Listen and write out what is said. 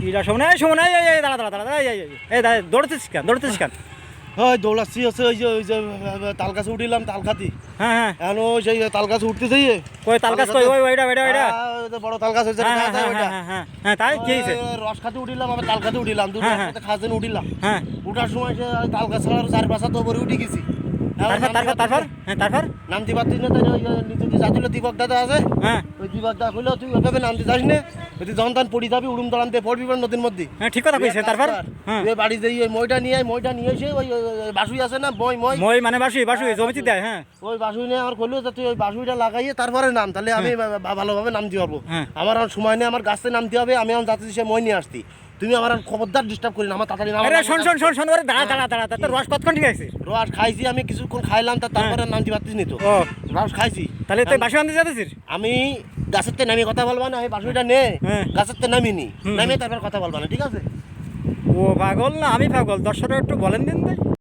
কিরা শোনা এই দাঁড়া এই দৌড়তেছিস কেন ওই দৌড়াচ্ছি হচ্ছে ওই যে তাল গাছে উঠিলাম তালখাতি। হ্যাঁ এখন ওই সেই তাল গাছে উঠতে যাই কই তাল গাছ কই ওইটা বড় তাল গাছ হয়েছে হ্যাঁ তাই কি হয়েছে? রস খাতে উঠিলাম আবার তাল খাতে উঠিলাম দুটো হ্যাঁ, একসাথে খাতে উঠিলাম। হ্যাঁ উঠার সময় সে তাল গাছ চার পাঁচা তো উপরে উঠে গেছি। তারপর নামতে পারছিস না, তাই ওই নিচে যে জাতুলো দীপক দাদা আছে হ্যাঁ ওই দীপক দা কইলো তুই ওইভাবে নামতে যাস না, তুই যখন তখন পড়ি যাবি উড়ুম দড়ানতে পড়বি নদীর মধ্যে। হ্যাঁ ঠিক কথা কইছে। তারপর হ্যাঁ তুই বাড়ি যাই ওই মইটা নিয়ে এসে ওই বাসুই আছে না মই মানে বাসুই জমিতে দেয়। হ্যাঁ ওই বাসুই নিয়ে আমার কইলো যে তুই ওই বাসুইটা লাগাইয়ে তারপরে নাম, তাহলে আমি ভালোভাবে নামতে পারবো। হ্যাঁ। আমার আর সময় নেই, আমার গাছে নামতে হবে, আমি আমার যাতে সে মই নিয়ে আসতি। তুমি আমার আর খবরদার ডিস্টার্ব করি না, আমার তাড়াতাড়ি নাম। আরে শোন ওরে দাঁড়া তোর রস কতক্ষণ ঠিক আছে? রস খাইছি আমি, কিছুক্ষণ খাইলাম তারপরে নামতে পারতিস নি তো। ও রস খাইছি। তাহলে তুই বাসু আনতে যাচ্ছিস? আমি গাছের তে নামি কথা বলবা না, আমি বাসুইটা নে হ্যাঁ। গাছের তে নামিনি, নামে তারপর কথা বলবা না, ঠিক আছে? ও পাগল না আমি পাগল? দর্শকরা একটু বলেন দিন।